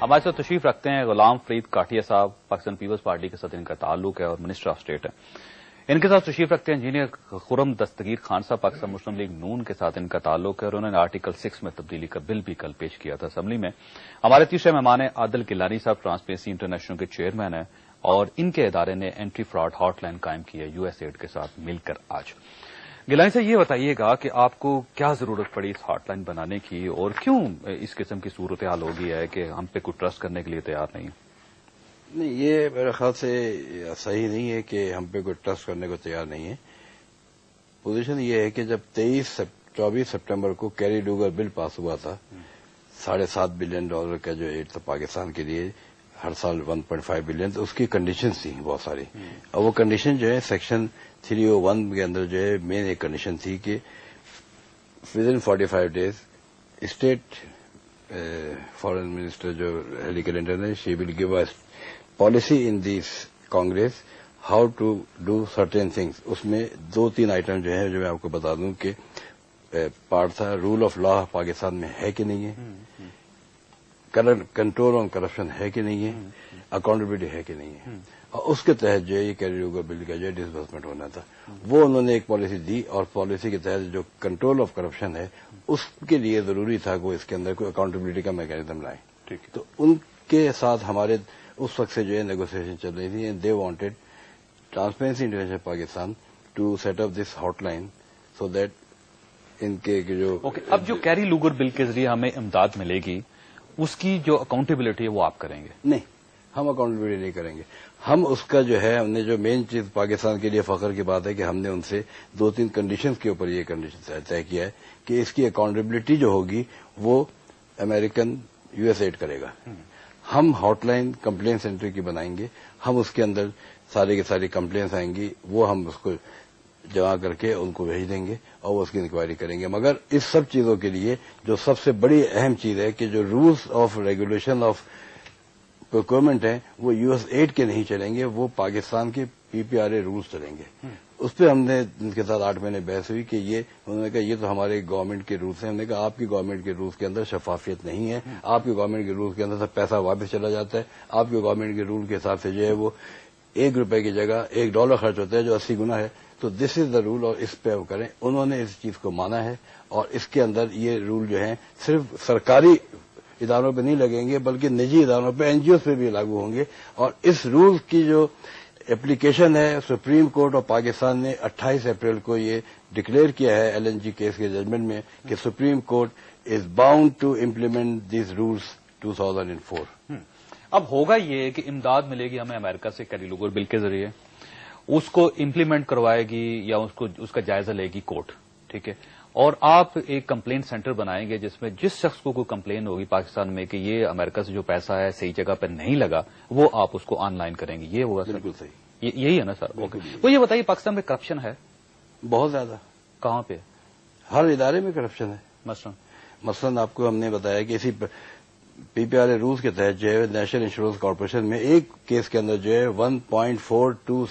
ہمارے ساتھ تشریف رکھتے ہیں غلام فرید کاٹیا صاحب، پاکستان پیپلز پارٹی کے ساتھ ان کا تعلق ہے اور منسٹر آف اسٹیٹ ہے. ان کے ساتھ تشریف رکھتے ہیں انجینئر خرم دستگیر خان صاحب، پاکستان مسلم لیگ نون کے ساتھ ان کا تعلق ہے اور انہوں نے آرٹیکل 6 میں تبدیلی کا بل بھی کل پیش کیا تھا اسمبلی میں. ہمارے تیسرے مہمان ہیں عادل گیلانی صاحب، ٹرانسپیرنسی انٹرنیشنل کے چیئرمین ہیں اور ان کے ادارے نے اینٹی فراڈ ہاٹ لائن قائم کی ہے یو ایس ایڈ کے ساتھ مل کر. آج گیلانی سے یہ بتائیے گا کہ آپ کو کیا ضرورت پڑی اس ہاٹ لائن بنانے کی اور کیوں اس قسم کی صورتحال ہو گئی ہے کہ ہم پہ کوئی ٹرسٹ کرنے کے لیے تیار نہیں ہے؟ نہیں، یہ میرے خیال سے صحیح نہیں ہے کہ ہم پہ کوئی ٹرسٹ کرنے کو تیار نہیں ہے. پوزیشن یہ ہے کہ جب 24 سپٹمبر کو کیری ڈوگر بل پاس ہوا تھا، $7.5 بلین کا جو ایڈ تھا پاکستان کے لیے، ہر سال 1.5 بلین، تو اس کی کنڈیشنز تھیں بہت ساری. اور وہ کنڈیشن جو ہے سیکشن 301 کے اندر جو ہے مین ایک کنڈیشن تھی کہ with in 45 days state foreign minister جو ہیلی کلنٹن ہے، she will give a policy in this Congress how to do certain things. اس میں 2-3 آئٹم جو ہے جو میں آپ کو بتا دوں کہ پارٹ تھا رول آف لا پاکستان میں ہے کہ نہیں ہے، کنٹرول آن کرپشن ہے کہ نہیں ہے، اکاؤنٹیبلٹی ہے کہ نہیں ہے، اور اس کے تحت جو ہے یہ کیری ڈوگر بل کا جو ہے ڈسبرسمنٹ ہونا تھا. وہ انہوں نے ایک پالیسی دی اور پالیسی کے تحت جو کنٹرول آف کرپشن ہے اس کے لیے ضروری تھا کہ وہ اس کے اندر کوئی اکاؤنٹیبلٹی کا میکینزم لائیں. تو ان کے ساتھ ہمارے اس وقت سے جو ہے نیگوسیشن چل رہی تھی. They wanted Transparency International Pakistan to set up this hot line so that ان کے جو اب جو کیری ڈوگر بل کے ذریعے ہمیں امداد ملے گی اس کی جو اکاؤنٹیبلٹی ہے وہ آپ کریں گے؟ نہیں، ہم اکاؤنٹیبلٹی نہیں کریں گے. ہم اس کا جو ہے ہم نے جو مین چیز پاکستان کے لیے فخر کی بات ہے کہ ہم نے ان سے 2-3 کنڈیشنز کے اوپر یہ کنڈیشن طے کیا ہے کہ اس کی اکاؤنٹیبلٹی جو ہوگی وہ امریکن یو ایس ایڈ کرے گا. ہم ہاٹ لائن کمپلین سینٹر کی بنائیں گے، ہم اس کے اندر ساری کی ساری کمپلینس آئیں گی، وہ ہم اس کو جمع کر کے ان کو بھیج دیں گے اور وہ اس کی انکوائری کریں گے. مگر اس سب چیزوں کے لیے جو سب سے بڑی اہم چیز ہے کہ جو rules of regulation of procurement ہیں وہ یو ایس ایڈ کے نہیں چلیں گے، وہ پاکستان کے PPRA رولز چلیں گے. اس پہ ہم نے ان کے ساتھ 8 مہینے بحث ہوئی کہ یہ انہوں نے کہا یہ تو ہمارے گورنمنٹ کے رولز ہیں. ہم نے کہا آپ کی گورنمنٹ کے رولز کے اندر شفافیت نہیں ہے، آپ کی گورنمنٹ کے رولز کے اندر سب پیسہ واپس چلا جاتا ہے. آپ کی گورنمنٹ کے رول کے حساب سے جو ہے وہ $1 کی جگہ $1 خرچ ہوتا ہے جو 80 گنا ہے. تو دس از دا رول اور اس پہ وہ کریں. انہوں نے اس چیز کو مانا ہے اور اس کے اندر یہ رول جو ہیں صرف سرکاری اداروں پہ نہیں لگیں گے بلکہ نجی اداروں پہ NGOs پہ بھی لاگو ہوں گے. اور اس رول کی جو اپلیکیشن ہے سپریم کورٹ اور پاکستان نے 28 اپریل کو یہ ڈکلیئر کیا ہے LNG کیس کے ججمنٹ میں کہ supreme court is bound to implement these rules 2004. اب ہوگا یہ کہ امداد ملے گی ہمیں امریکہ سے کیری ڈوگر بل کے ذریعے، اس کو امپلیمنٹ کروائے گی یا اس کا جائزہ لے گی کورٹ، ٹھیک ہے، اور آپ ایک کمپلینٹ سینٹر بنائیں گے جس میں جس شخص کو کوئی کمپلین ہوگی پاکستان میں کہ یہ امریکہ سے جو پیسہ ہے صحیح جگہ پہ نہیں لگا وہ آپ اس کو آن لائن کریں گے. یہ ہوگا؟ بالکل صحیح، یہی ہے نا سر؟ اوکے. تو یہ بتائیے پاکستان میں کرپشن ہے؟ بہت زیادہ. کہاں پہ؟ ہر ادارے میں کرپشن ہے. مثلاً آپ کو ہم نے بتایا کہ اسی PPRA رولز کے تحت جو ہے نیشنل انشورنس کارپوریشن میں ایک کیس کے اندر جو ہے 1.42